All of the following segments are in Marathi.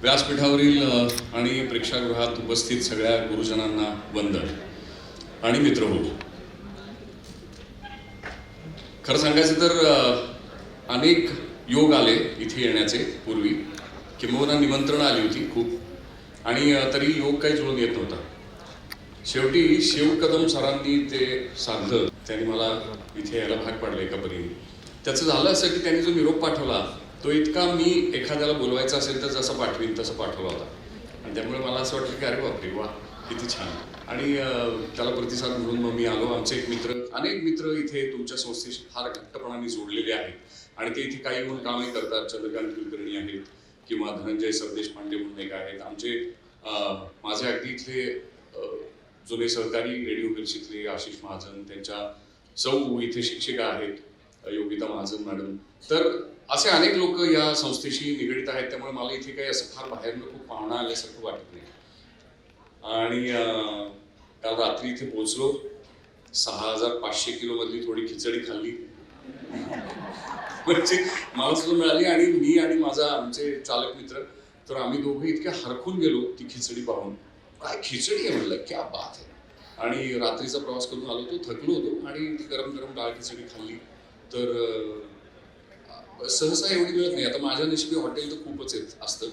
व्यासपीठावरील आणि प्रेक्षागृहात उपस्थित सगळ्या गुरुजनांना वंदन आणि मित्रहो. खरं सांगायचं तर अनेक योग आले इथे येण्याचे पूर्वी, किंबहुना निमंत्रणं आली होती खूप, आणि तरी योग काही जुळून येत नव्हता. शेवटी शिव कदम सरांनी ते साधलं, त्यांनी मला इथे यायला भाग पाडलं एका परीने. त्याचं झालं असं की त्यांनी जो निरोप पाठवला तो इतका मी एखाद्याला बोलवायचा असेल तर जसं पाठवीन तसं पाठवला होता. आणि त्यामुळे मला असं वाटलं की अरे बापरे वा, किती छान. आणि त्याला प्रतिसाद म्हणून मग मी आलो. आमचे एक मित्र, अनेक मित्र इथे तुमच्या संस्थेशी फार घट्टपणाने जोडलेले आहेत आणि ते इथे काही म्हणून कामही करतात. चंद्रकांत कुलकर्णी आहेत किंवा धनंजय सरदेशपांडे म्हणून एक आहेत. आमचे माझे अगदी इथले जुने सहकारी रेडिओ मिरचीतले आशिष महाजन, त्यांच्या सौ इथे शिक्षिका आहेत योगिता महाजन मॅडम. तर असे अनेक लोक या संस्थेशी निगडीत आहेत. त्यामुळे मला इथे काही असं फार बाहेरनं खूप पाहुणा आल्यासारखं वाटत नाही. आणि काल रात्री इथे पोहोचलो. 6500 किलो मधली थोडी खिचडी खाल्ली म्हणजे मला सुद्धा मिळाली. आणि मी आणि आमचे चालक मित्र, तर आम्ही दोघे इतके हरखून गेलो ती खिचडी पाहून. काय खिचडी आहे म्हणलं, क्या बात आहे. आणि रात्रीचा प्रवास करून आलो तो, थकलो होतो आणि गरम गरम डाळ खिचडी खाल्ली. तर सहसा एवढी मिळत नाही. आता माझ्या नशिबी हॉटेल तर खूपच असतं,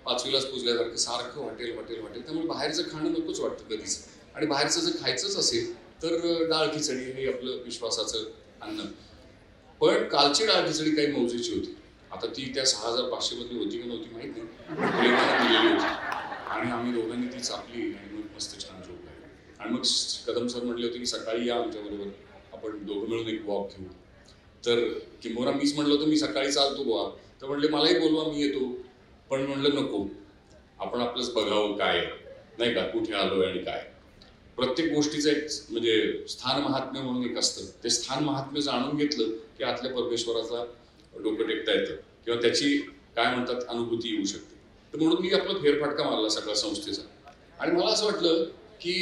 5वीलाच पुजल्यासारखं सारखं हॉटेल हॉटेल हॉटेल. त्यामुळे बाहेरचं खाणं नकोच वाटतं कधीच. आणि बाहेरचं जर खायचंच असेल तर डाळ खिचडी हे आपलं विश्वासाचं अन्न. पण कालची डाळ खिचडी काही मौजेची होती. आता ती त्या 6500 मधली होती की नव्हती माहित नाही, प्रेमाने दिलेली होती. आणि आम्ही दोघांनी ती चापली आणि मग मस्त छान झोप लागली. आणि मग कदम सर म्हटले होते की सकाळी या आमच्याबरोबर, आपण दोघं मिळून एक वॉक घेऊ. तर किंबहुना मीच म्हटलं होतं मी सकाळी चालतो बुवा. तर म्हणले मलाही बोलवा, मी येतो. पण म्हणलं नको, आपण आपलंच बघावं काय नाही का, कुठे आलोय आणि काय. प्रत्येक गोष्टीचं एक म्हणजे स्थान महात्म्य म्हणून एक असतं. ते स्थान महात्म्य जाणून घेतलं की आतल्या परमेश्वराचा डोकं टेकता येतं किंवा त्याची काय म्हणतात अनुभूती येऊ शकते. तर म्हणून मी आपला फेरफटका मारला सगळ्या संस्थेचा. आणि मला असं वाटलं की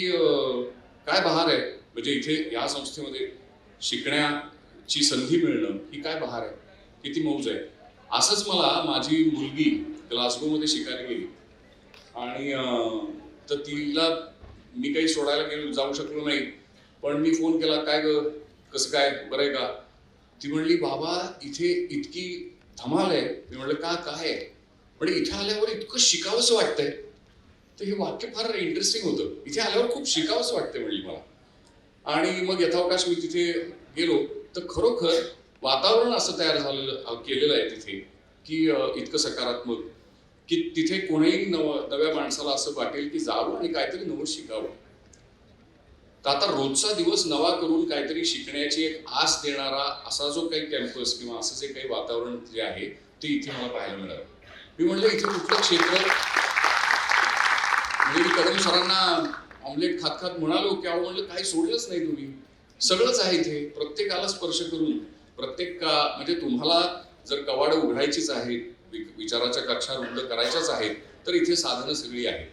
काय बहार आहे, म्हणजे इथे या संस्थेमध्ये शिकण्याची संधी मिळणं ही काय बहार आहे, किती मौज आहे. असंच मला माझी मुलगी ग्लासगोमध्ये शिकायला गेली आणि तर तिला मी काही सोडायला जाऊ शकलो नाही. पण मी फोन केला, काय ग कसं काय, बरं आहे का. ती म्हणली बाबा इथे इतकी धमाल आहे. मी म्हणलं का, काय आहे. म्हणजे इथे आल्यावर इतकं शिकावंसं वाटतंय. तर हे वाक्य फार इंटरेस्टिंग होतं. इथे आल्यावर खूप शिकावंसं वाटतंय म्हणली मला. आणि मग यथावकाश मी तिथे गेलो तर खरोखर वातावरण असं तयार केलेलं आहे तिथे की इतकं सकारात्मक की तिथे कोणीही नव्या माणसाला असं वाटेल की जावं आणि काहीतरी नवं शिकावं. तर आता रोजचा दिवस नवा करून काहीतरी शिकण्याची एक आस देणारा असा जो काही कॅम्पस किंवा असं जे काही वातावरण जे आहे ते इथे मला पाहायला मिळालं. मी म्हणलं इथे कुठलं क्षेत्र, म्हणजे मी कदम सरांना ऑमलेट खात खात म्हणालो की अहो म्हणलं काही सोडलंच नाही तुम्ही, सगळंच आहे इथे. प्रत्येकाला स्पर्श करून म्हणजे तुम्हाला जर कवाडं उघडायचीच आहेत, विचाराच्या कक्षा रुंद करायच्याच आहेत, तर इथे साधनं सगळी आहेत.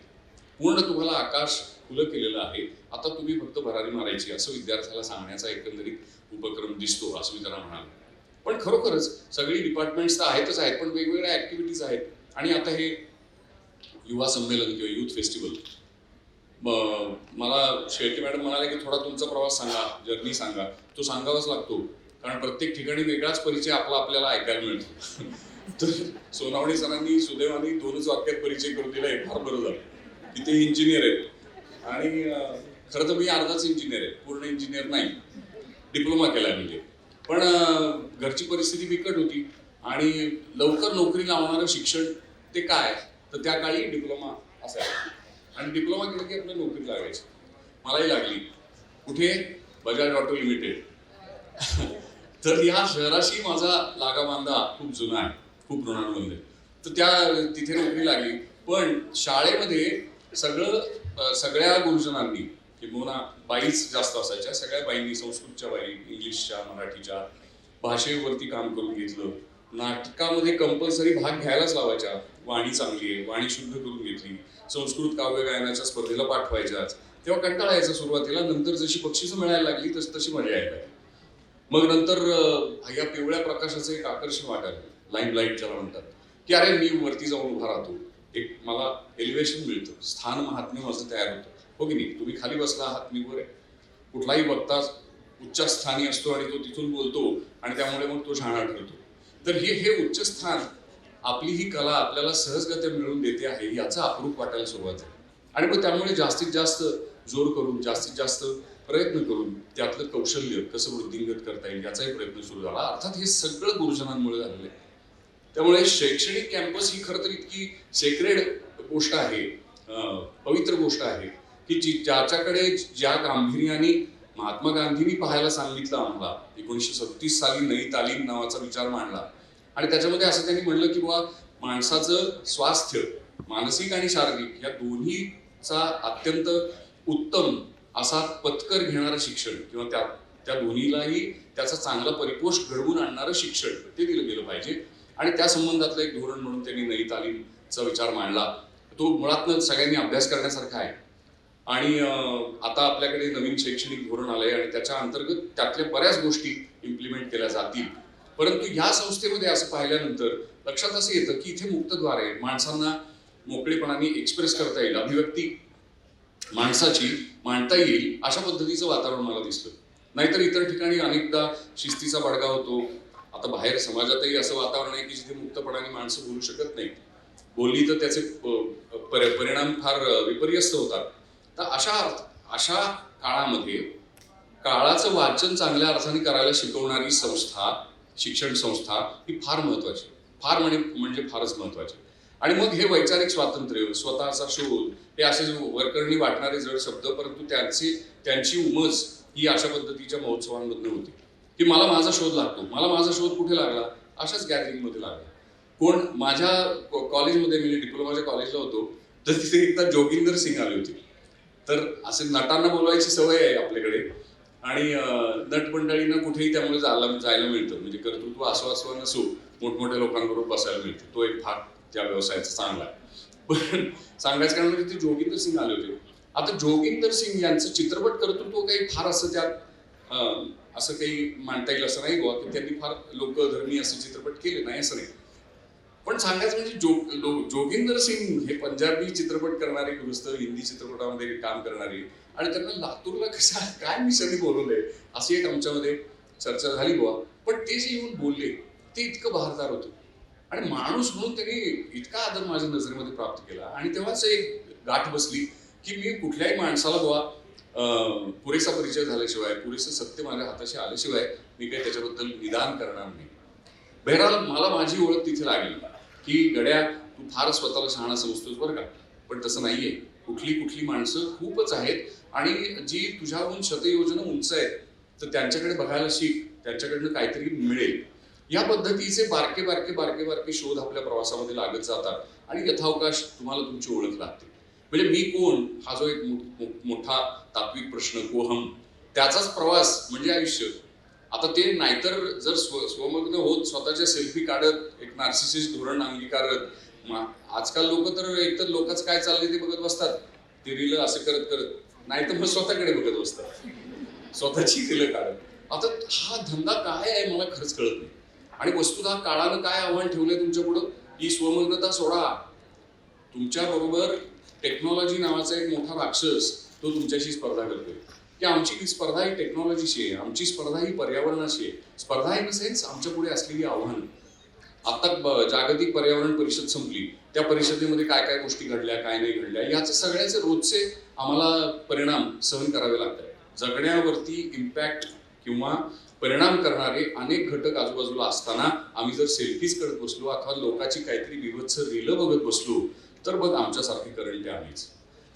पूर्ण तुम्हाला आकाश खुलं केलेलं आहे. आता तुम्ही फक्त भरारी मारायची, असं विद्यार्थ्याला सांगण्याचा एकंदरीत उपक्रम दिसतो, असं मी त्याला म्हणालो. पण खरोखरच सगळी डिपार्टमेंट्स तर आहेतच आहेत, पण वेगवेगळ्या ऍक्टिव्हिटीज आहेत. आणि आता हे युवा संमेलन किंवा युथ फेस्टिवल, मला शेळके मॅडम म्हणाले की थोडा तुमचा प्रवास सांगा, जर्नी सांगा. तो सांगावाच लागतो, कारण प्रत्येक ठिकाणी वेगळाच परिचय आपल्याला ऐकायला मिळतो. तर सोनावणे सरांनी सुदैवाने 2च वाक्यात परिचय करून दिला. हे फार बरं झालं की ते इंजिनियर आहेत. आणि खरं तर मी अर्धाच इंजिनियर आहे, पूर्ण इंजिनियर नाही, डिप्लोमा केलाय म्हणजे. पण घरची परिस्थिती बिकट होती आणि लवकर नोकरी लावणारं शिक्षण ते काय, तर त्या काळी डिप्लोमा असायचा. आणि डिप्लोमा केलं की आपल्याला नोकरी लागायची. मलाही लागली. कुठे? Bajaj auto limited. तर या शहराशी माझा लागाबांधा खूप जुना आहे, खूप ऋणानुबंध आहे. तर तिथे नोकरी लागली. पण शाळेमध्ये सगळ्या गुरुजनांनी, किंबहुना बाईच जास्त असायच्या, सगळ्या बाईंनी, संस्कृतच्या बाई, इंग्लिशच्या, मराठीच्या, भाषेवरती काम करून घेतलं. नाटकामध्ये कंपल्सरी भाग घ्यायलाच लावायच्या. वाणी चांगली आहे, वाणी शुद्ध करून घेतली. संस्कृत काव्य गायनाच्या स्पर्धेला पाठवायच्याच. तेव्हा कंटाळा यायचा सुरुवातीला. नंतर जशी बक्षिसं मिळायला लागली तशी मजा यायला लागली. मग नंतर या पिवळ्या प्रकाशाचं एक आकर्षण वाटायला, लाईम लाईट ज्याला म्हणतात, की अरे मी वरती जाऊन उभा राहतो, एक मला एलिव्हेशन मिळतं, स्थान महात्म्य माझं तयार होतं. हो की नाही? तुम्ही खाली बसला आहात, मी वर आहे. कुठलाही वक्ता उच्च स्थानी असतो आणि तो तिथून बोलतो आणि त्यामुळे मग तो शहाणा ठरतो. तर हे उच्च स्थान आपली ही कला आपल्याला सहजगत्या मिळवून देते आहे याचा अप्रूप वाटायला सुरुवात झाली. आणि मग त्यामुळे जास्तीत जास्त जोर करून, जास्तीत जास्त प्रयत्न करून त्यातलं कौशल्य कसं वृद्धिंगत करता येईल याचाही प्रयत्न सुरू झाला. अर्थात हे सगळं गुरुजनांमुळे झालेलं आहे. त्यामुळे शैक्षणिक कॅम्पस ही खरं तर इतकी सेक्रेड गोष्ट आहे, पवित्र गोष्ट आहे की ज्याच्याकडे ज्या गांभीर्याने महात्मा गांधींनी पाहायला सांगितलं आम्हाला 1937 साली नई तालीम नावाचा विचार मांडला आणि त्याच्यामध्ये असं त्यांनी म्हणलं की बाबा माणसाचं स्वास्थ्य मानसिक आणि शारीरिक या दोन्हीचा अत्यंत उत्तम असा पत्कर घेणारं शिक्षण किंवा त्या दोन्हीलाही त्याचा चांगला परिपोष घडवून आणणारं शिक्षण ते दिलं गेलं पाहिजे. आणि त्या संबंधातलं एक धोरण म्हणून त्यांनी नई तालीमचा विचार मांडला. तो मुळातनं सगळ्यांनी अभ्यास करण्यासारखा आहे. आणि आता आपल्याकडे नवीन शैक्षणिक धोरण आलंय आणि त्याच्या अंतर्गत त्यातल्या बऱ्याच गोष्टी इम्प्लिमेंट केल्या जातील. परंतु ह्या संस्थेमध्ये असं पाहिल्यानंतर लक्षात असं येतं की इथे मुक्तद्वार आहे, माणसांना मोकळेपणाने एक्सप्रेस करता येईल, अभिव्यक्ती माणसाची मांडता येईल अशा पद्धतीचं वातावरण मला दिसलं. नाहीतर इतर ठिकाणी अनेकदा शिस्तीचा बडगा होतो. आता बाहेर समाजातही असं वातावरण आहे की जिथे मुक्तपणाने माणसं बोलू शकत नाही, बोलली तर त्याचे परिणाम फार विपर्यस्त होतात. तर अशा काळामध्ये काळाचं वाचन चांगल्या अर्थाने करायला शिकवणारी संस्था, शिक्षण संस्था ही फार महत्वाची, फार म्हणजे फारच महत्वाची. आणि मग हे वैचारिक स्वातंत्र्य, स्वतःचा शोध, हे असे वरकरणी वाटणारे जड शब्द, परंतु त्यांची उमज ही अशा पद्धतीच्या महोत्सवांमधून होती की मला माझा शोध लागतो. मला माझा शोध कुठे लागला? अशाच गॅदरिंगमध्ये लागला. कोण माझ्या कॉलेजमध्ये, मी डिप्लोमाच्या कॉलेजला होतो, तर तिथे एकदा जोगिंदर सिंग आले होते. तर असे नटांना बोलवायची सवय आहे आपल्याकडे आणि नटमंडळींना कुठेही त्यामुळे जायला मिळतं. म्हणजे कर्तृत्व असो नसो, मोठमोठ्या लोकांबरोबर बसायला मिळतं. तो एक भाग त्या व्यवसायाचा चांगला आहे. पण सांगायचं कारण म्हणजे ते जोगिंदर सिंग आले होते. आता जोगिंदर सिंग यांचं चित्रपट कर्तृत्व काही फार असं त्यात असं काही मांडता येईल असं नाही गोवा की त्यांनी फार लोकधर्मी असे चित्रपट केले नाही असं नाही. पण सांगायचं म्हणजे जोगिंदर सिंग हे पंजाबी चित्रपट करणारे गृहस्थ, हिंदी चित्रपटामध्ये काम करणारे आणि त्यांना लातूरला काय मिसळी बोलवलंय अशी एक आमच्यामध्ये चर्चा झाली बुवा. पण ते जे येऊन बोलले ते इतकं बहारदार होतं आणि माणूस म्हणून त्यांनी इतका आदर माझ्या नजरेमध्ये प्राप्त केला. आणि तेव्हाच एक गाठ बसली की मी कुठल्याही माणसाला बुवा पुरेसा परिचय झाल्याशिवाय, पुरेसं सत्य माझ्या हाताशी आल्याशिवाय मी काही त्याच्याबद्दल निदान करणार नाही. बहरहाल मला माझी ओळख तिथे लागली की गड्या तू फार स्वतःला शहाणा समजतोस बरं का, पण तसं नाहीये. कुठली माणसं खूपच आहेत आणि जी तुझ्याहून शतयोजन उंच आहेत, तर त्यांच्याकडे बघायला शिक, त्यांच्याकडनं काहीतरी मिळेल. या पद्धतीचे बारके शोध आपल्या प्रवासामध्ये लागत जातात आणि यथावकाश तुम्हाला तुमची ओळख लागते. म्हणजे मी कोण हा जो एक मोठा तात्विक प्रश्न, कोहम, त्याचाच प्रवास म्हणजे आयुष्य. आता ते नाहीतर जर स्वमग्न होत स्वतःच्या सेल्फी काढत एक नार्सिसिस्ट धोरण अंगीकारत, आजकाल लोक तर एकतर लोकच काय चाललंय ते बघत बसतात, ते रील असे करत, नाही तर मग स्वतःकडे बघत बसतात, स्वतःची रील काढत. आता हा धंदा काय आहे मला खरंच कळत नाही. आणि वस्तुतः काळानं काय आव्हान ठेवलंय तुमच्या पुढं की स्वमग्नता सोडा, तुमच्या बरोबर टेक्नॉलॉजी नावाचा एक मोठा राक्षस तो तुमच्याशी स्पर्धा करतोय की आमची स्पर्धा ही टेक्नॉलॉजीशी आहे, आमची स्पर्धा ही पर्यावरणाशी आहे. स्पर्धा इन द सेन्स आमच्या पुढे असलेली आव्हानं. आता जागतिक पर्यावरण परिषद संपली, त्या परिषदेमध्ये काय काय गोष्टी घडल्या, काय नाही घडल्या, याचे सगळ्याचे रोजचे आम्हाला परिणाम सहन करावे लागतात. जगण्यावरती इम्पॅक्ट किंवा परिणाम करणारे अनेक घटक आजूबाजूला असताना आम्ही जर सेल्फीज करत बसलो अथवा लोकांची काहीतरी विभत्स रीलं बघत बसलो तर बघ आमच्यासारखी करंट आहे आम्हीच.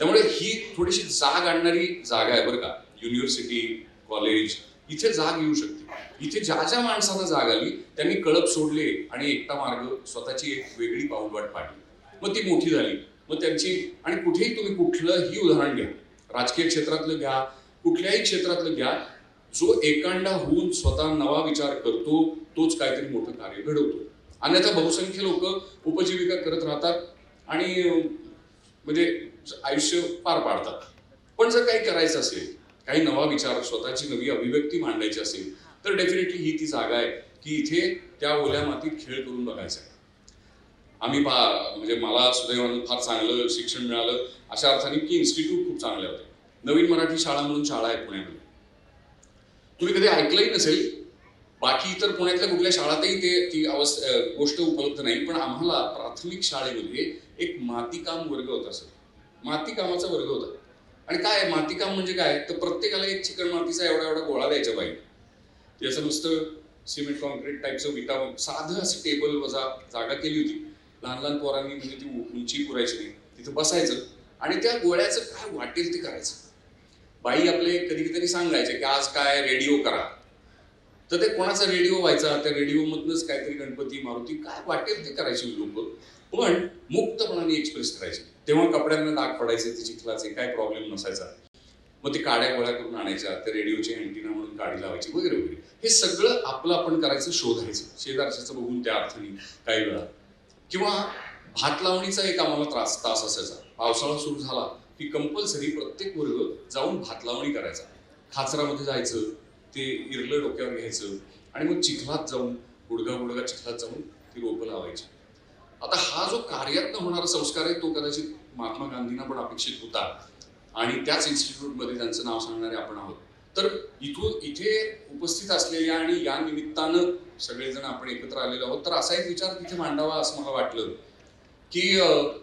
त्यामुळे ही थोडीशी जाग आणणारी जागा आहे बरं का. युनिव्हर्सिटी, कॉलेज, इथे जाग येऊ शकते. इथे ज्या माणसांना जाग आली त्यांनी कळप सोडले आणि एकटा मार्ग स्वतःची एक वेगळी पाऊलवाट पाडली, मग ती मोठी झाली. मग त्यांची, आणि कुठेही तुम्ही कुठलंही उदाहरण घ्या, राजकीय क्षेत्रातलं घ्या, कुठल्याही क्षेत्रातलं घ्या, जो एकांडा होऊन स्वतः नवा विचार करतो तोच काहीतरी मोठं कार्य घडवतो. अन्यथा बहुसंख्य लोक उपजीविका करत राहतात आणि म्हणजे आयुष्य पार पाडतात. पण जर काही करायचं असेल, काही नवा विचार, स्वतःची नवी अभिव्यक्ती मांडायची असेल तर डेफिनेटली ही ती जागा आहे की इथे त्या ओल्या मातीत खेळ करून बघायचा आहे. म्हणजे मला सुदैवानं फार चांगलं शिक्षण मिळालं अशा अर्थाने की इन्स्टिट्यूट खूप चांगले होते. नवीन मराठी शाळा म्हणून शाळा आहे पुण्यामध्ये, तुम्ही कधी ऐकलंही नसेल. बाकी इतर पुण्यातल्या कुठल्या शाळातही ती गोष्ट उपलब्ध नाही. पण आम्हाला प्राथमिक शाळेमध्ये एक मातीकाम वर्ग होता सर. मातीकामाचा वर्ग होता. आणि काय मातीकाम म्हणजे काय, तर प्रत्येकाला एक चिकन मातीचा एवढा एवढा गोळा द्यायचा बाई. त्याचं नुसतं सिमेंट कॉन्क्रीट टाईपचं विटा, साधं असं टेबल वजा जागा केली होती. लहान लहान पोरांनी, म्हणजे ती उंची पुरायची नाही, तिथं बसायचं आणि त्या गोळ्याचं काय वाटेल ते करायचं. बाई आपले कधी कधी सांगायचे की आज काय रेडिओ करा, तर ते कोणाचा रेडिओ व्हायचा, त्या रेडिओमधनंच काहीतरी गणपती मारुती काय वाटेल ते करायचे लोक, पण मुक्तपणाने एक्सप्रेस करायचे. तेव्हा कपड्यांना डाग पडायचे, ते चिखलाचे काय प्रॉब्लेम नसायचा. मग ते काड्या गोळ्या करून आणायच्या, त्या रेडिओची अँटिना म्हणून काडी लावायची वगैरे वगैरे. हे सगळं आपलं आपण करायचं, शोधायचं शेजारच्याचं बघून त्या अर्थाने काही वेळा. किंवा भात लावणीचा एक आम्हाला तास असायचा. पावसाळा सुरू झाला की कंपल्सरी प्रत्येक वर्ग जाऊन भात लावणी करायचा. खाचरामध्ये जायचं, ते इरलं डोक्यावर घ्यायचं आणि मग चिखलात जाऊन गुडगा चिखलात जाऊन ती रोपं लावायची. आता हा जो कार्यात्मक होणारा संस्कार आहे तो कदाचित महात्मा गांधींना पण अपेक्षित होता आणि त्याच इन्स्टिट्यूटमध्ये त्यांचं नाव सांगणारे आपण आहोत. तर इथे उपस्थित असलेल्या आणि या निमित्तानं सगळेजण आपण एकत्र आलेलो आहोत, तर असा एक विचार तिथे मांडावा असं मला वाटलं की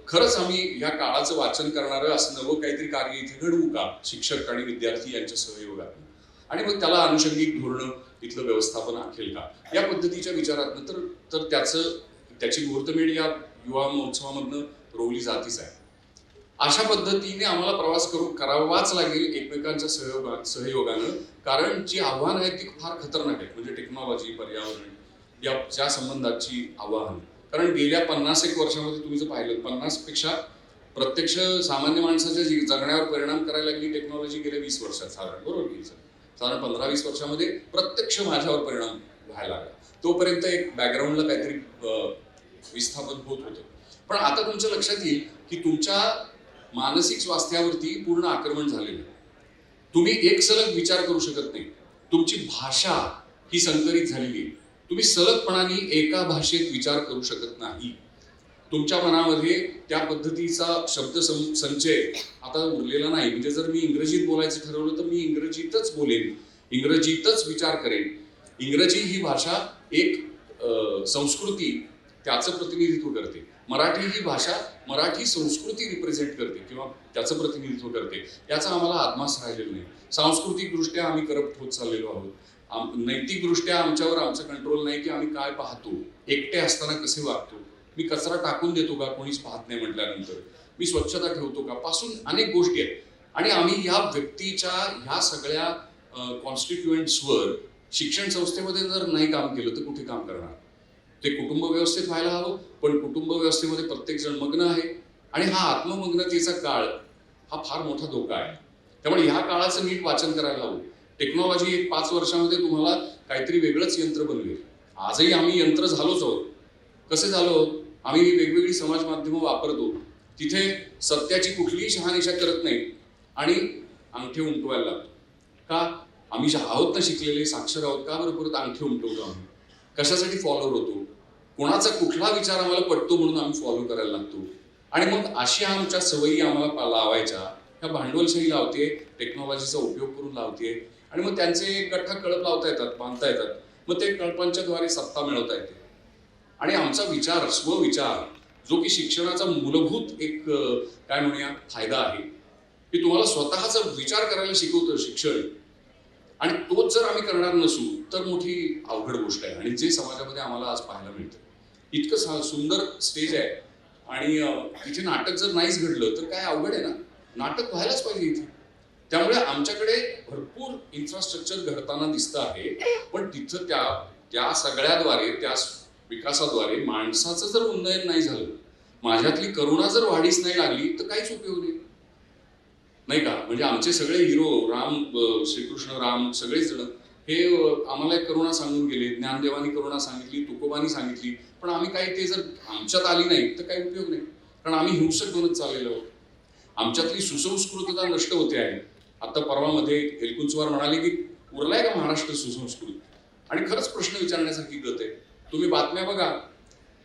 खरंच आम्ही या काळाचं वाचन करणारं असं नवं काहीतरी कार्य इथे घडवू का, शिक्षक आणि विद्यार्थी यांच्या सहयोगातून. आणि मग त्याला अनुषंगिक धोरणं इथलं व्यवस्थापन आखेल का, या पद्धतीच्या विचारातनं तर त्याची मुहूर्तमेढ या युवा महोत्सवामधनं रोवली जातीच आहे. अशा पद्धतीने आम्हाला प्रवास करावाच लागेल एकमेकांच्या सहयोगानं, कारण जी आव्हानं आहेत ती फार खतरनाक आहेत. म्हणजे टेक्नॉलॉजी, पर्यावरण या संबंधाची आव्हानं. कारण गेल्या 50-1 वर्षामध्ये तुम्ही जर पाहिलं, 50 पेक्षा प्रत्यक्ष सामान्य माणसाच्या जगण्यावर परिणाम करायला लागली टेक्नॉलॉजी गेल्या 20 वर्षात साधारण, बरोबर की साधारण 15-20 वर्षामध्ये प्रत्यक्ष माझ्यावर परिणाम व्हायला लागला. तोपर्यंत एक बॅकग्राऊंडला काहीतरी विस्थापन होत होतं. पण आता तुमच्या लक्षात येईल की तुमच्या मानसिक स्वास्थ्यावरती पूर्ण आक्रमण झालेलं. तुम्ही एक सलग विचार करू शकत नाही. तुमची भाषा ही संकरित झालेली आहे. तुम्ही सलगपणाने एका भाषेत विचार करू शकत नाही. तुमच्या मनामध्ये त्या पद्धतीचा शब्द संचय आता उरलेला नाही. म्हणजे जर मी इंग्रजीत बोलायचं ठरवलं तर मी इंग्रजीतच बोलेन, इंग्रजीतच विचार करेन. इंग्रजी ही भाषा एक संस्कृती त्याचं प्रतिनिधित्व करते. मराठी ही भाषा मराठी संस्कृती रिप्रेझेंट करते किंवा त्याचं प्रतिनिधित्व करते. याचा आम्हाला आत्मास राहिलेला नाही. सांस्कृतिकदृष्ट्या आम्ही करप्ट होत चाललेलो आहोत. नैतिकदृष्ट्या आमच्यावर आमचा कंट्रोल नाही की आम्ही काय पाहतो, एकटे असताना कसे वागतो, मी कचरा टाकून देतो का कोणीच पाहत नाही म्हटल्यानंतर, मी स्वच्छता ठेवतो का, पासून अनेक गोष्टी आहेत. आणि आम्ही या व्यक्तीच्या ह्या सगळ्या कॉन्स्टिट्युएंट्सवर शिक्षण संस्थेमध्ये जर नाही काम केलं तर कुठे काम करणार. ते कुटुंब व्यवस्थेत व्हायला हवं, पण कुटुंब व्यवस्थेमध्ये प्रत्येक जण मग्न आहे आणि हा आत्ममग्नतेचा काळ हा फार मोठा धोका आहे. त्यामुळे ह्या काळाचं नीट वाचन करायला हवं. टेक्नॉलॉजी एक 5 वर्षामध्ये तुम्हाला काहीतरी वेगळंच यंत्र बनवेल. आजही आम्ही यंत्र झालोच आहोत. कसे झालो? आम्ही वेगवेगळी समाज माध्यमं वापरतो, तिथे सत्याची कुठलीही शहानिशा करत नाही आणि अंगठे उमटवायला लागतो. का? आम्ही आहोत ना शिकलेले, साक्षर आहोत, का बरं परत अंगठे उमटवतो आम्ही? कशासाठी फॉलोवर होतो? कोणाचा कुठला विचार आम्हाला पटतो म्हणून आम्ही फॉलो करायला लागतो. आणि मग अशा आमच्या सवयी आम्हाला लावायच्या, ह्या भांडवलशाही लावते, टेक्नॉलॉजीचा उपयोग करून लावते आणि मग त्यांचे गठ्ठा कळप लावता येतात, बांधता येतात. मग ते कळपांच्या द्वारे सत्ता मिळवता येते. आणि आमचा विचार, स्वविचार, जो की शिक्षणाचा मूलभूत एक काय म्हणूया फायदा आहे, की तुम्हाला स्वतःचा विचार करायला शिकवतं शिक्षण, आणि तोच जर आम्ही करणार नसू तर मोठी अवघड गोष्ट आहे. आणि जे समाजामध्ये आम्हाला आज पाहायला मिळतं, इतकं सुंदर स्टेज आहे आणि इथे नाटक जर नाहीच घडलं तर काय अवघड आहे ना. नाटक व्हायलाच पाहिजे इथे. त्यामुळे आमच्याकडे भरपूर इन्फ्रास्ट्रक्चर घडताना दिसतं आहे, पण तिथं त्या सगळ्याद्वारे, त्या विकासाद्वारे माणसाचं जर उन्नयन नाही झालं, माझ्यातली करुणा जर वाढीस नाही लागली तर काहीच उपयोग नाही का. म्हणजे आमचे सगळे हिरो, श्रीकृष्ण राम, सगळेच जण हे आम्हाला एक करुणा सांगून गेले. ज्ञानदेवानी करुणा सांगितली, तुकोबानी सांगितली, पण आम्ही काही ते जर आमच्यात आली नाही तर काही उपयोग नाही. कारण आम्ही हिंसक बनत चाललेलो आहोत. आमच्यातली सुसंस्कृतता नष्ट होते आहे. आता परवामध्ये एलकुंचवार म्हणाले की उरलाय का महाराष्ट्र सुसंस्कृत? आणि खरंच प्रश्न विचारण्यासारखी गत आहे. तुम्ही बातम्या बघा,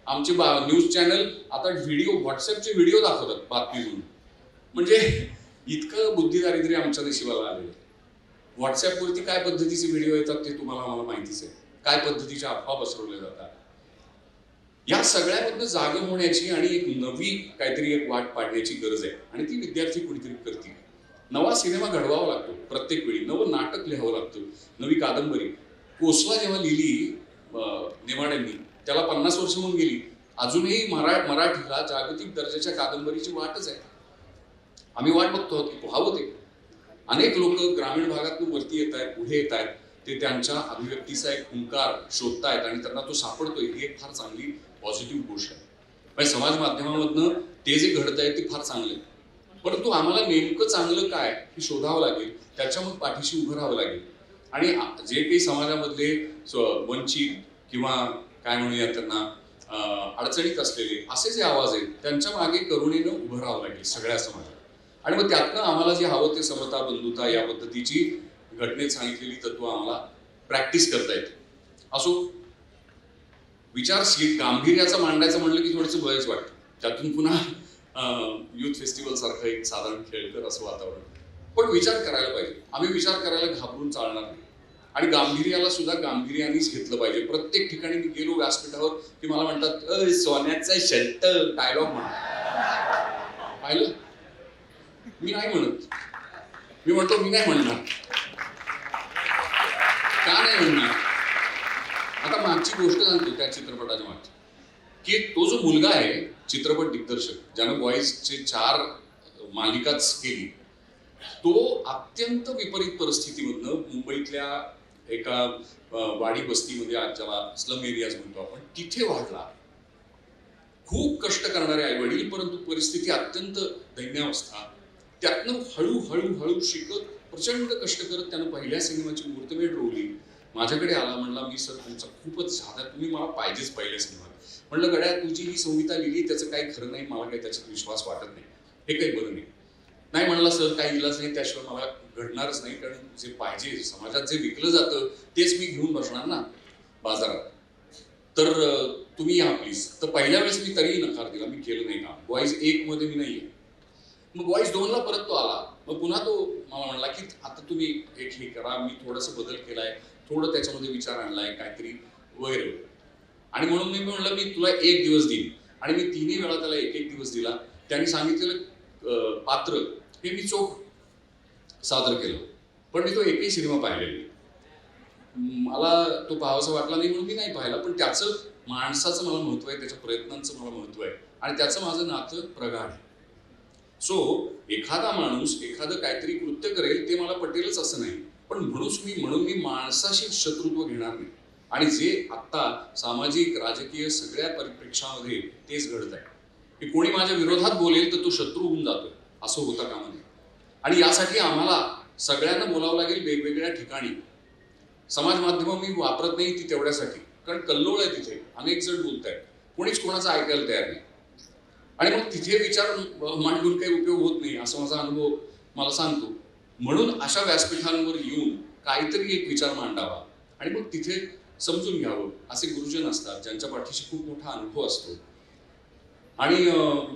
आमचे न्यूज चॅनल आता व्हिडिओ, व्हॉट्सअपचे व्हिडिओ दाखवतात बातमी म्हणून. म्हणजे इतकं बुद्धिदारिद्र्य आमच्या नशिबाला आलेलं. व्हॉट्सअपवरती काय पद्धतीचे व्हिडिओ येतात ते तुम्हाला आम्हाला माहितीच आहे. काय पद्धतीच्या अफवा पसरवल्या जातात. या सगळ्यामधनं जागं होण्याची आणि एक नवी काहीतरी एक वाट पाडण्याची गरज आहे आणि ती विद्यार्थी कुणीतरी करतील. नवा सिनेमा घडवावा लागतो प्रत्येक वेळी, नवं नाटक लिहावं लागतं, नवी कादंबरी. कोसला जेव्हा लिहिली नेमाड्यांनी, त्याला 50 वर्ष होऊन गेली, अजूनही मराठीला जागतिक दर्जाच्या कादंबरीची वाटच आहे. आम्ही वाट बघतो की व्हावं ते. अनेक लोक ग्रामीण भागातून वरती येत आहेत, पुढे येत आहेत, ते त्यांच्या अभिव्यक्तीचा एक हुंकार शोधतायत आणि त्यांना तो सापडतोय. ही एक फार चांगली पॉझिटिव्ह गोष्ट आहे. म्हणजे समाज माध्यमामधनं ते जे घडत आहे ते फार चांगले, परंतु आम्हाला नेमकं चांगलं काय हे शोधावं लागेल, त्याच्या मग पाठीशी उभं राहावं लागेल. आणि जे काही समाजामधले वंचित किंवा काय म्हणूया त्यांना अडचणीत असलेले असे जे आवाज आहेत त्यांच्या मागे करुणेनं उभं राहावं लागेल सगळ्या समाजाला. आणि मग त्यातनं आम्हाला जे हवं ते समता, बंधुता या पद्धतीची घटनेत सांगितलेली तत्व आम्हाला प्रॅक्टिस करता येते. असो, विचार गांभीर्याचा मांडायचं म्हणलं की थोडंसं भयच वाटतं. त्यातून पुन्हा युथ फेस्टिवल सारखं एक साधारण खेळकर असं वातावरण. पण विचार करायला पाहिजे. आम्ही विचार करायला घाबरून चालणार नाही आणि गांभीर्याला सुद्धा गांभीर्यानेच घेतलं पाहिजे. प्रत्येक ठिकाणी मी गेलो व्यासपीठावर की मला म्हणतात सोन्याचा शर्ट डायलॉग म्हणा. पाहिलं, मी नाही म्हणत. मी म्हणतो मी नाही म्हणणार. का नाही म्हणणार? आता मागची गोष्ट सांगतो त्या चित्रपटाच्या मागची, की तो जो मुलगा आहे चित्रपट दिग्दर्शक, ज्यानं बॉईजचे 4 मालिकाच केली, तो अत्यंत विपरीत परिस्थितीमधनं मुंबईतल्या एका वाडी बस्तीमध्ये, आज ज्याला स्लम एरियाज म्हणतो आपण, तिथे वाढला. खूप कष्ट करणारे आई वडील, परंतु परिस्थिती अत्यंत दैन्यावस्था. त्यातनं हळूहळू शिकत, प्रचंड कष्ट करत त्यानं पहिल्या सिनेमाची मुहूर्तमेढ रोवली. माझ्याकडे आला, म्हणला मी सर तुमचा खूपच झाला, तुम्ही मला पाहिजेच पहिल्या सिनेमात. म्हणलं गड्या, तुझी ही संहिता लिहिली त्याचं काही खरं नाही, मला काही त्याच्यात विश्वास वाटत नाही, हे काही बरं नाही. नाही म्हणला सर, काही इलाज नाही, त्याशिवाय मला घडणारच नाही, कारण जे पाहिजे समाजात जे विकलं जातं तेच मी घेऊन बसणार ना बाजारात. तर तुम्ही या प्लीज. तर पहिल्या वेळेस मी तरीही नकार दिला, मी केलं नाही काम. बॉईज 1 मध्ये मी नाहीये. मग बॉईज 2 ला परत तो आला. मग पुन्हा तो मला म्हणला की आता तुम्ही एक हे करा, मी थोडंसं बदल केलाय, थोडं त्याच्यामध्ये विचार आणलाय काहीतरी वगैरे. आणि म्हणून मी म्हणलं मी तुला 1 दिवस देईन. आणि मी 3ही वेळा त्याला 1 दिवस दिला. त्यांनी सांगितलेलं पात्र हे मी चोख सादर केलं, पण मी तो एकही सिनेमा पाहिलेला नाही. मला तो पाहावासा वाटला नाही म्हणून मी नाही पाहिला. पण त्याचं माणसाचं मला महत्व आहे, त्याच्या प्रयत्नांचं मला महत्व आहे आणि त्याचं माझं नातं प्रगाढ आहे. सो एखादा माणूस एखादं काहीतरी कृत्य करेल ते मला पटेलच असं नाही, पण म्हणून मी माणसाशी शत्रुत्व घेणार नाही. आणि जे आत्ता सामाजिक राजकीय सगळ्या परिप्रेक्षामध्ये तेच घडत आहे की कोणी माझ्या विरोधात बोलेल तर तो शत्रू होऊन जातो, असं होता कामा नये. आणि यासाठी आम्हाला सगळ्यांना बोलावं लागेल वेगवेगळ्या ठिकाणी. समाज माध्यमं मी वापरत नाही ती तेवढ्यासाठी, कारण कल्लोळ आहे तिथे, अनेक जण बोलत आहेत, कोणीच कोणाचं ऐकायला तयार नाही. आणि मग तिथे विचार मांडून काही उपयोग होत नाही, असा माझा अनुभव मला सांगतो. म्हणून अशा व्यासपीठांवर येऊन काहीतरी एक विचार मांडावा आणि मग तिथे समजून घ्यावं. असे गुरुजन असतात ज्यांच्या पाठीशी खूप मोठा अनुभव असतो. आणि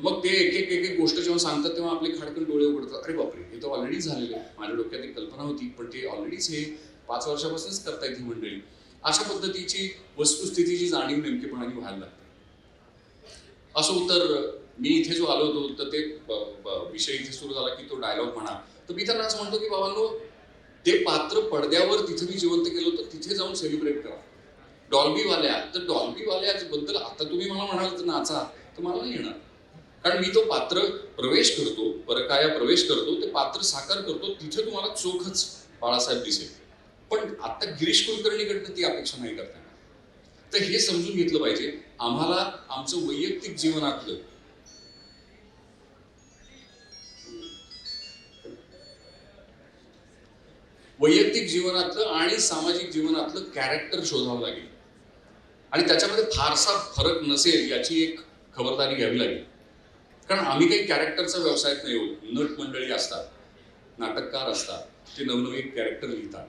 मग ते एक एक गोष्ट जेव्हा सांगतात तेव्हा आपले खाडकन डोळे उघडतात. अरे बापरे, हे तर ऑलरेडी झालेलं आहे. माझ्या डोक्यात एक कल्पना होती, पण ते ऑलरेडीच हे 5 वर्षापासूनच करतायत ही मंडळी. अशा पद्धतीची वस्तुस्थितीची जाणीव नेमकेपणाने व्हायला लागते. असो, तर मी इथे जो आलो होतो तर ते विषय इथे सुरू झाला की तो डायलॉग म्हणा. तर मी त्यांना असं म्हणतो की बाबांनो, ते पात्र पडद्यावर तिथे मी जिवंत केलं होतं, तिथे जाऊन सेलिब्रेट करा. डॉल्बीवाल्या, तर डॉल्बीवाल्याबद्दल आता तुम्ही मला म्हणाल तर नाचा, तर मला नाही येणार. कारण मी तो पात्र प्रवेश करतो, परकाया प्रवेश करतो, ते पात्र साकार करतो, तिथे तुम्हाला चोखच बाळासाहेब दिसेल. पण आता गिरीश कुलकर्णीकडनं ती अपेक्षा नाही करता. तर हे समजून घेतलं पाहिजे. आम्हाला आमचं वैयक्तिक जीवनातलं आणि सामाजिक जीवनातलं कॅरेक्टर शोधावं लागेल आणि त्याच्यामध्ये फारसा फरक नसेल याची एक खबरदारी घ्यावी लागेल. कारण आम्ही काही कॅरेक्टरचा व्यवसायात नाही होत. नट मंडळी असतात, नाटककार असतात, ते नवनवीन कॅरेक्टर लिहितात.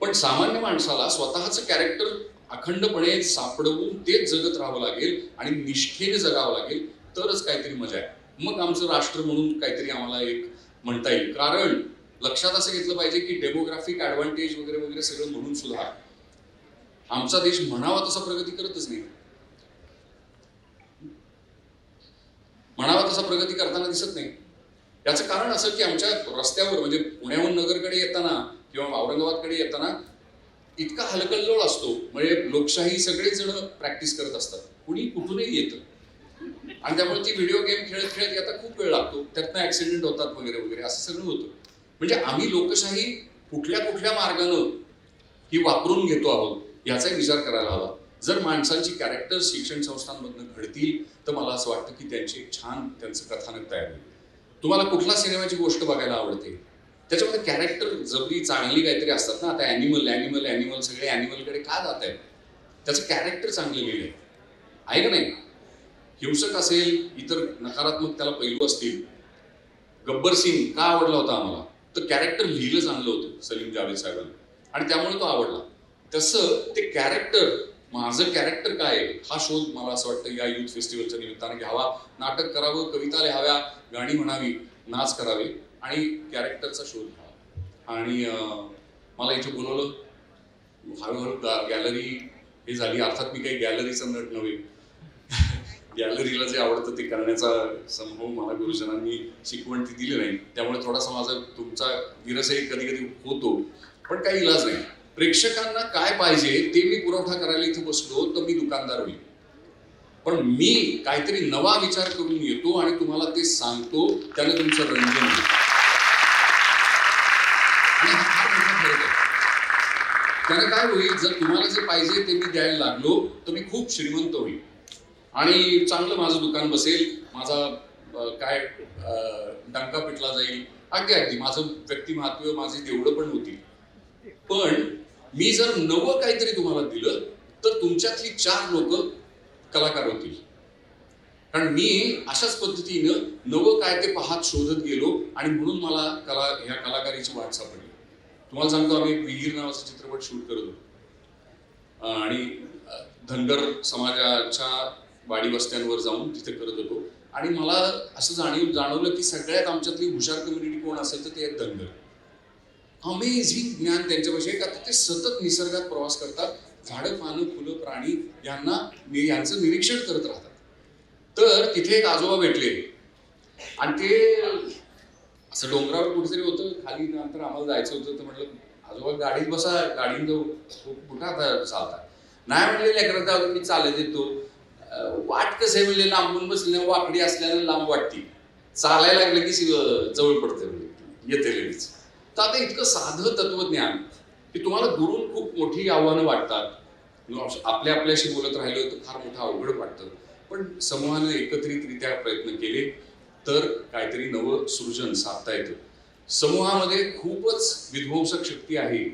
पण सामान्य माणसाला स्वतःचं कॅरेक्टर अखंडपणे सापडवून तेच जगत राहावं लागेल आणि निष्ठेने जगावं लागेल, तरच काहीतरी मजा आहे. मग आमचं राष्ट्र म्हणून काहीतरी आम्हाला एक म्हणता येईल. कारण लक्षात असं घेतलं पाहिजे की डेमोग्राफिक ऍडव्हान्टेज वगैरे वगैरे सगळं म्हणून सुद्धा आमचा देश म्हणावा तसा प्रगती करतच नाही. म्हणावा तसा प्रगती करताना दिसत नाही. याचं कारण असं की आमच्या रस्त्यावर म्हणजे पुण्याहून नगरकडे येताना किंवा औरंगाबादकडे येताना इतका हलकल्लोळ असतो. म्हणजे लोकशाही सगळेच जण प्रॅक्टिस करत असतात, कुणी कुठूनही येतं आणि त्यामुळे ती व्हिडिओ गेम खेळत खेळत येता खूप वेळ लागतो, त्यातनं ऍक्सिडेंट होतात वगैरे वगैरे असं सगळं होतं. म्हणजे आम्ही लोकशाही कुठल्या कुठल्या मार्गानं ही वापरून घेतो आहोत याचाही विचार करायला हवा. जर माणसांची कॅरेक्टर शिक्षण संस्थांमधनं घडतील तर मला असं वाटतं की त्यांची एक छान त्यांचं कथानक तयार होईल. तुम्हाला कुठल्या सिनेमाची गोष्ट बघायला आवडते? त्याच्यामध्ये कॅरेक्टर जबरी चांगली काहीतरी असतात ना. आता ॲनिमल सगळे ॲनिमलकडे का जात आहेत? त्याचं कॅरेक्टर चांगलं लिहिलंय आहे का नाही? हिंसक असेल, इतर नकारात्मक त्याला पैलू असतील. गब्बर सिंग का आवडला होता आम्हाला? तर कॅरेक्टर लिहिलं चांगलं होतं सलीम जावेद साहेबांनी आणि त्यामुळे तो आवडला. तसं ते कॅरेक्टर, माझं कॅरेक्टर काय आहे हा शोध मला असं वाटतं या युथ फेस्टिवलच्या निमित्तानं घ्यावा. नाटक करावं, कविता लिहाव्या, गाणी म्हणावी, नाच करावे आणि कॅरेक्टरचा शोध घ्यावा. आणि मला इथे बोलवलं, हळूहळू गॅलरी हे झाली. अर्थात मी काही गॅलरीचा नट नव्हे, गॅलरीला जे आवडतं ते करण्याचा संभव मला गुरुजनांनी शिकवण ती दिली नाही, त्यामुळे थोडासा माझा तुमचा विरसही कधी कधी होतो, पण काही इलाज नाही. प्रेक्षकांना काय पाहिजे ते मी पुरवठा करायला इथे बसलो तर मी दुकानदार होईल, पण मी काहीतरी नवा विचार करून येतो आणि तुम्हाला ते सांगतो, त्याने तुमचं रंजन होईल. आणि हा फार मोठा फरक आहे. त्यानं काय होईल, जर तुम्हाला जे पाहिजे ते मी द्यायला लागलो तर मी खूप श्रीमंत होईल आणि चांगलं माझं दुकान बसेल, माझा काय डंका पिटला जाईल, अगदी माझं व्यक्तिमत्व, माझे देवळं पण होतील. पण मी जर नवं काहीतरी तुम्हाला दिलं तर तुमच्यातली 4 लोक कलाकार होतील. कारण मी अशाच पद्धतीनं नवं काय ते पाहत शोधत गेलो आणि म्हणून मला ह्या कलाकारीची वाट सापडली. तुम्हाला सांगतो, आम्ही एक विहीर नावाचा चित्रपट शूट करत होतो आणि धनगर समाजाच्या वाडी वस्त्यांवर जाऊन तिथे करत होतो आणि मला असं जाणवलं की सगळ्यात आमच्यातली हुशार कम्युनिटी कोण असेल तर ते आहेत धनगर. अमेझिंग ज्ञान त्यांच्यापाशी आहे. का ते सतत निसर्गात प्रवास करतात, झाडं, पानं, फुलं, प्राणी यांचं निरीक्षण करत राहतात. तर तिथे एक आजोबा भेटले आणि ते असं डोंगरावर कुठेतरी होतं, खाली नंतर आम्हाला जायचं होतं. तर म्हटलं, आजोबा गाडीत बसा, गाडीत जाऊ. कुठं आता चालता? नाही म्हणले, लेकरात मी चालत येतो. वाट कसं आहे म्हणले, लांबून बसले, वाकडी असल्यानं लांब वाटते, चालायला लागलं की जवळ पडते, येते लगेच. तर आता इतकं साधं तत्वज्ञान की तुम्हाला दुरून खूप मोठी आव्हानं वाटतात. आपल्याशी बोलत राहिलो तर फार मोठं अवघड वाटतं, पण समूहानं एकत्रितरित्या प्रयत्न केले तर काहीतरी नवं सृजन साधता येतं. समूहामध्ये खूपच विध्वंसक शक्ती आहे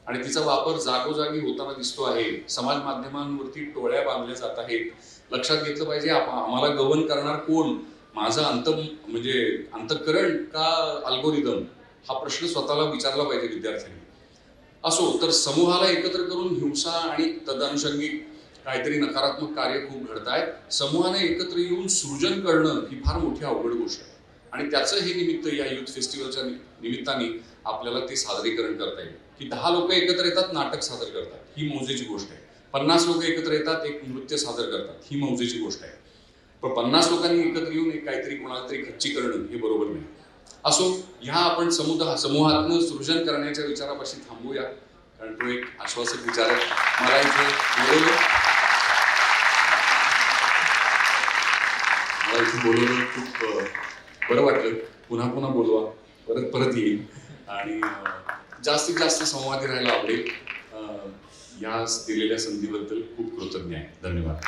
आणि तिचा वापर जागोजागी होताना दिसतो आहे. समाज माध्यमांवरती टोळ्या बांधल्या जात आहेत. लक्षात घेतलं पाहिजे, आम्हाला गव्हर्न करणार कोण? माझं अंतःकरण का अल्गोरिदम? हा प्रश्न स्वतःला विचारला पाहिजे विद्यार्थ्यांनी. असो, तर समूहाला एकत्र करून हिंसा आणि तदनुषंगिक काहीतरी नकारात्मक कार्य खूप घडतायत. समूहाने एकत्र येऊन सृजन करणं ही फार मोठी अवघड गोष्ट आहे आणि त्याचं हे निमित्त या युथ फेस्टिवलच्या निमित्ताने आपल्याला ते सादरीकरण करता येईल. की 10 लोक एकत्र येतात, नाटक सादर करतात, ही मौजेची गोष्ट आहे. 50 लोक एकत्र येतात, एक नृत्य सादर करतात, ही मौजेची गोष्ट आहे. पण 50 लोकांनी एकत्र येऊन एक काहीतरी कोणाला तरी खच्ची करणं हे बरोबर नाही. असो, ह्या आपण समूहातनं सृजन करण्याच्या विचारापाशी थांबूया, कारण तो एक आश्वासक विचार आहे. मला इथे बोलवलं खूप बरं वाटलं. पुन्हा पुन्हा बोलवा, परत येईल आणि जास्तीत जास्त संवादी राहायला आवडेल. या दिलेल्या संधीबद्दल खूप कृतज्ञ आहे. धन्यवाद.